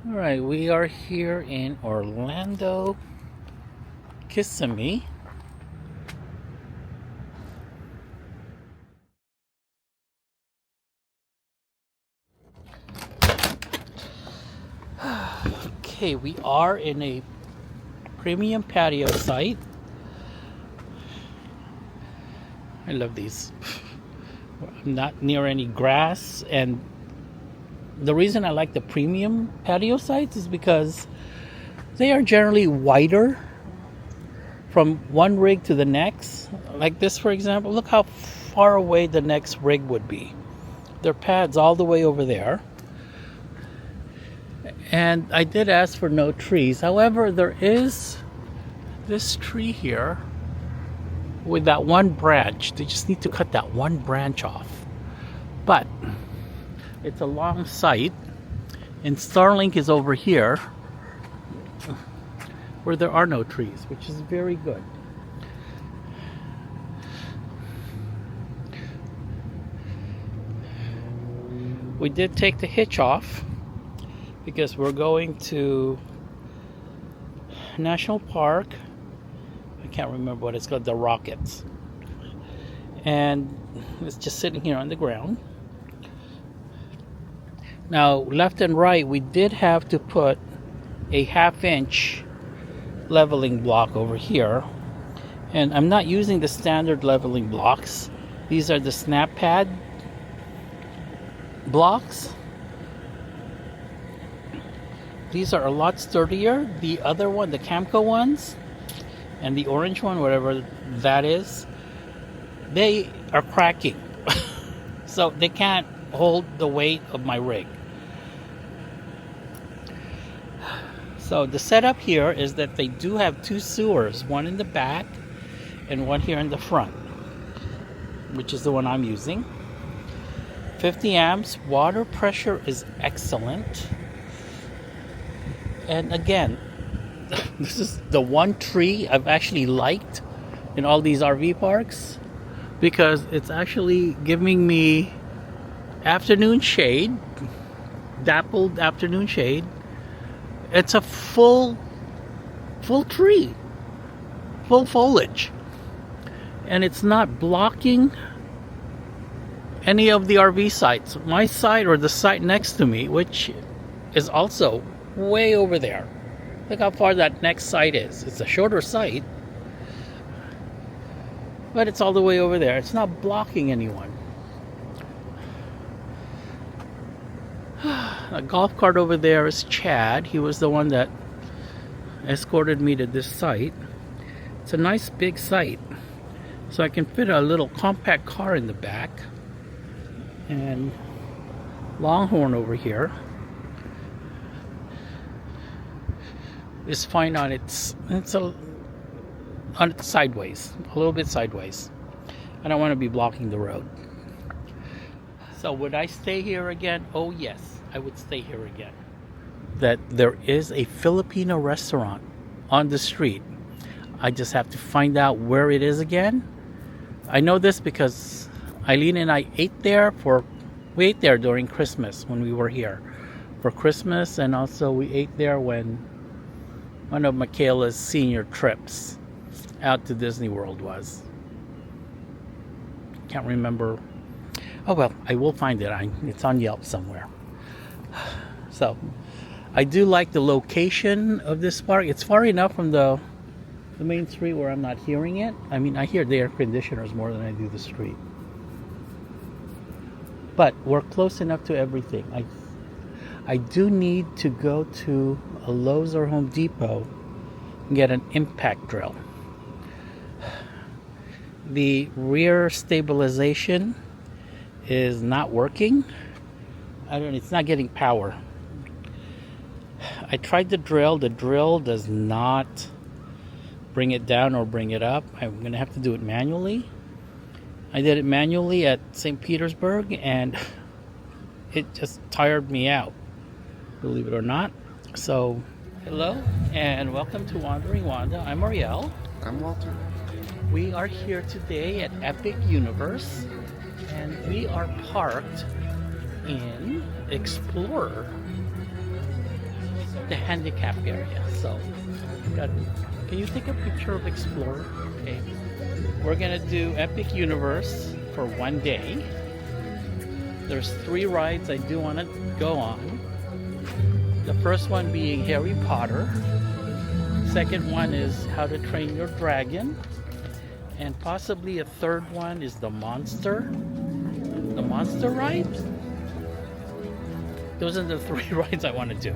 All right, we are here in Orlando, Kissimmee. Okay, we are in a premium patio site. I love these. I'm not near any grass, and the reason I like the premium patio sites is because they are generally wider from one rig to the next. Like this, for example, look how far away the next rig would be. There are pads all the way over there. And I did ask for no trees. However, there is this tree here with that one branch. They just need to cut that one branch off. But it's a long site, and Starlink is over here where there are no trees, which is very good. We did take the hitch off because we're going to National Park. I can't remember what it's called, the Rockets. And it's just sitting here on the ground. Now, left and right, we did have to put a 1/2 inch leveling block over here. And I'm not using the standard leveling blocks. These are the snap pad blocks. These are a lot sturdier. The other one, the Camco ones, and the orange one, whatever that is, they are cracking. So they can't hold the weight of my rig. So the setup here is that they do have two sewers, one in the back and one here in the front, which is the one I'm using. 50 amps, water pressure is excellent. And again, this is the one tree I've actually liked in all these RV parks because it's actually giving me afternoon shade, dappled afternoon shade. It's a full tree, full foliage, and it's not blocking any of the RV sites. My site or the site next to me, which is also way over there. Look how far that next site is. It's a shorter site, but it's all the way over there. It's not blocking anyone. A golf cart over there is Chad. He was the one that escorted me to this site. It's a nice big site, so I can fit a little compact car in the back. And Longhorn over here is fine on its sideways, a little bit sideways. I don't want to be blocking the road. So would I stay here again? Oh yes, I would stay here again. That there is a Filipino restaurant on the street. I just have to find out where it is again. I know this because Eileen and I we ate there during Christmas when we were here for Christmas, and also we ate there when one of Michaela's senior trips out to Disney World was. Can't remember. Oh well, I will find it. It's on Yelp somewhere. So, I do like the location of this park. It's far enough from the main street where I'm not hearing it. I mean, I hear the air conditioners more than I do the street. But we're close enough to everything. I do need to go to a Lowe's or Home Depot and get an impact drill. The rear stabilization is not working. It's not getting power. I tried the drill. The drill does not bring it down or bring it up. I'm going to have to do it manually. I did it manually at St. Petersburg, and it just tired me out, believe it or not. So, hello, and welcome to Wandering WandA. I'm Ariel. I'm Walter. We are here today at Epic Universe, and we are parked in Explorer. the handicap area. So, can you take a picture of Explorer? Okay. We're gonna do Epic Universe for one day. There's 3 rides I do want to go on. The first one being Harry Potter. Second one is How to Train Your Dragon. And possibly a third one is the Monster ride. Those are the 3 rides I want to do.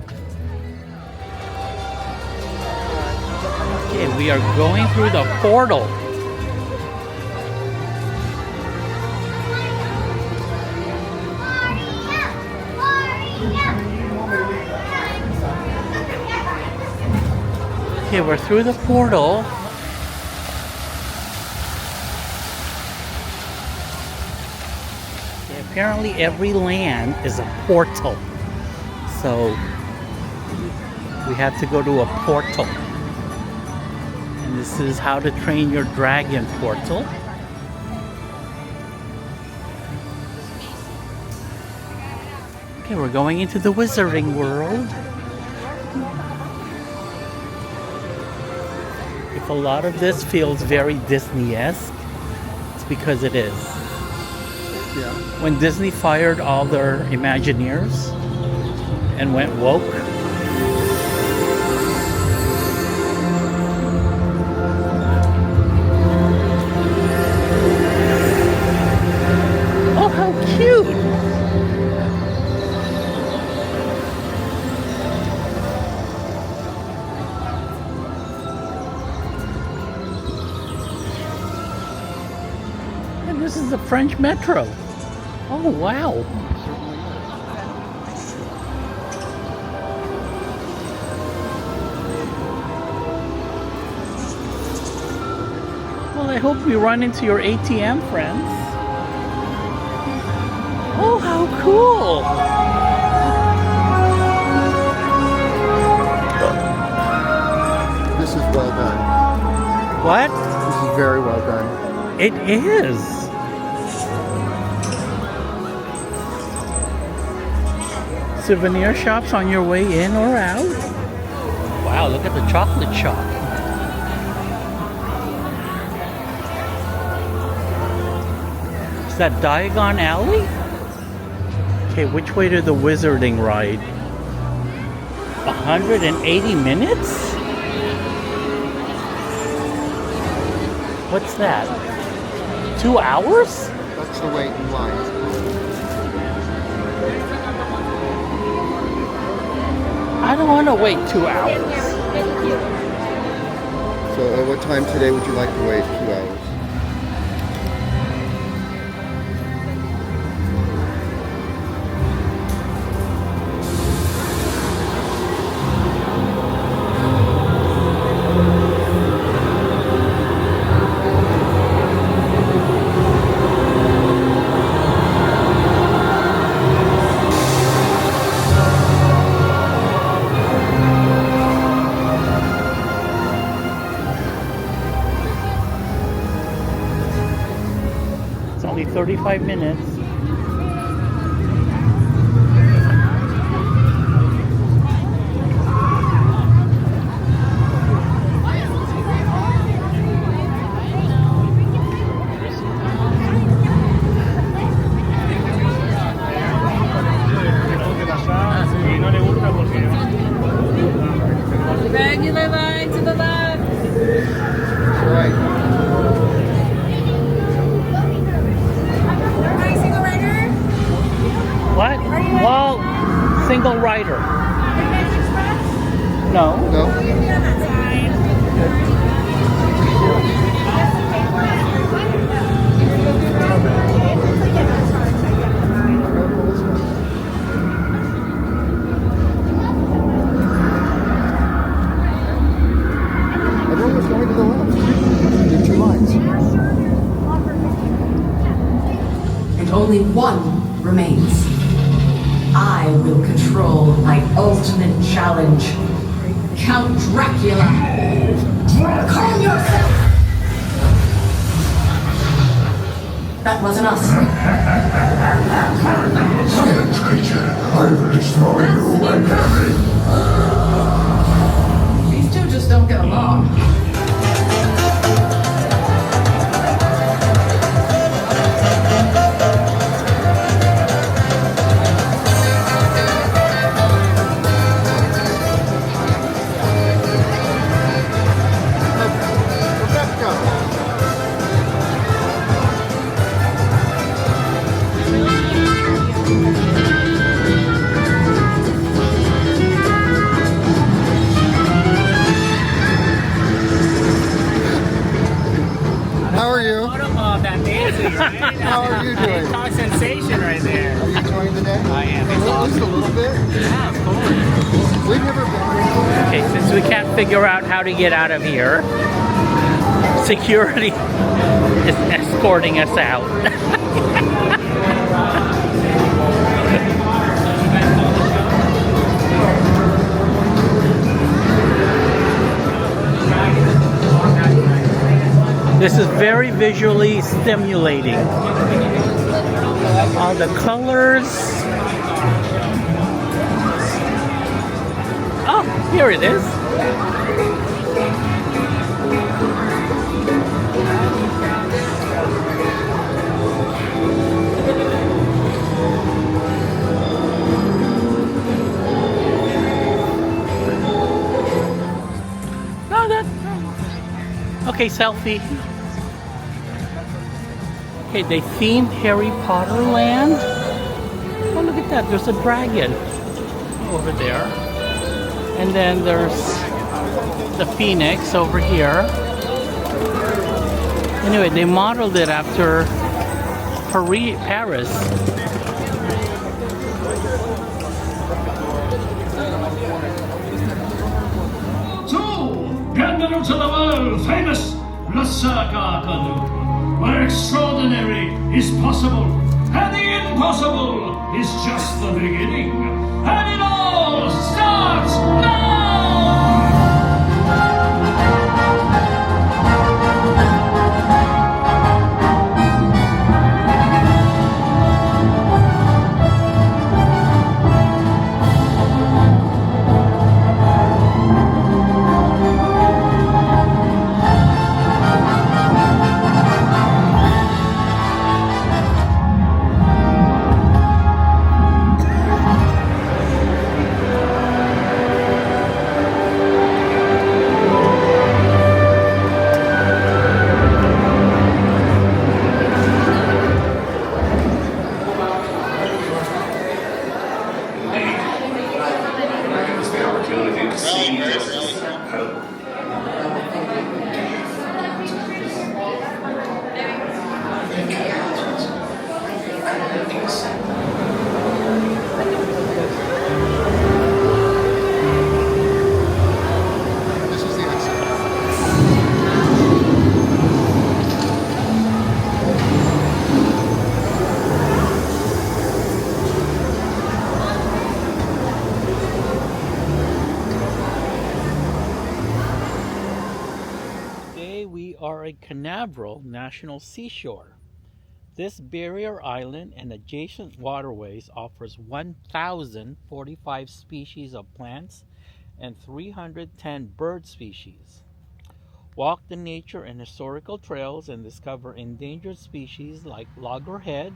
Okay, we are going through the portal. Okay, we're through the portal. Okay, apparently every land is a portal. So we have to go to a portal. And this is How to Train Your Dragon portal. Okay, we're going into the Wizarding World. If a lot of this feels very Disney-esque, it's because it is. Yeah. When Disney fired all their Imagineers and went woke, oh, how cute! This is the French Metro. Oh, wow. Well, I hope we run into your ATM friends. Oh, how cool. This is well done. What? This is very well done. It is. Souvenir shops on your way in or out. Wow, look at the chocolate shop. Is that Diagon Alley? Okay, which way to the Wizarding ride? 180 minutes? What's that? 2 hours? That's the wait in line. I don't want to wait 2 hours. So at what time today would you like to wait 2 hours? Only 35 minutes. Regular line to the left. All right. What? Well, single rider. No. No? Everyone was going to the left. There are 2 lines. And only one remains. I will control my ultimate challenge. Count Dracula. Calm yourself! That wasn't us. Science creature, I will destroy you and everything. we can't figure out how to get out of here. Security is escorting us out. This is very visually stimulating. All the colors. Oh, here it is. No, that. Okay, selfie. Okay, they themed Harry Potter land. Oh, look at that. There's a dragon over there. And then there's the Phoenix over here. Anyway, they modeled it after Paris. Gander to the world famous Le Cirque Canoe, where extraordinary is possible, and the impossible is just the beginning. And it all starts now! Are at Canaveral National Seashore. This barrier island and adjacent waterways offers 1,045 species of plants and 310 bird species. Walk the nature and historical trails and discover endangered species like loggerhead,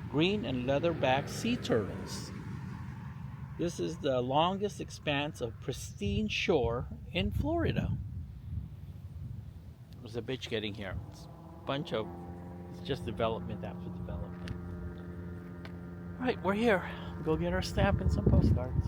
green and leatherback sea turtles. This is the longest expanse of pristine shore in Florida. There's a bitch getting here. It's just development after development. Alright, we're here. Go get our stamp and some postcards.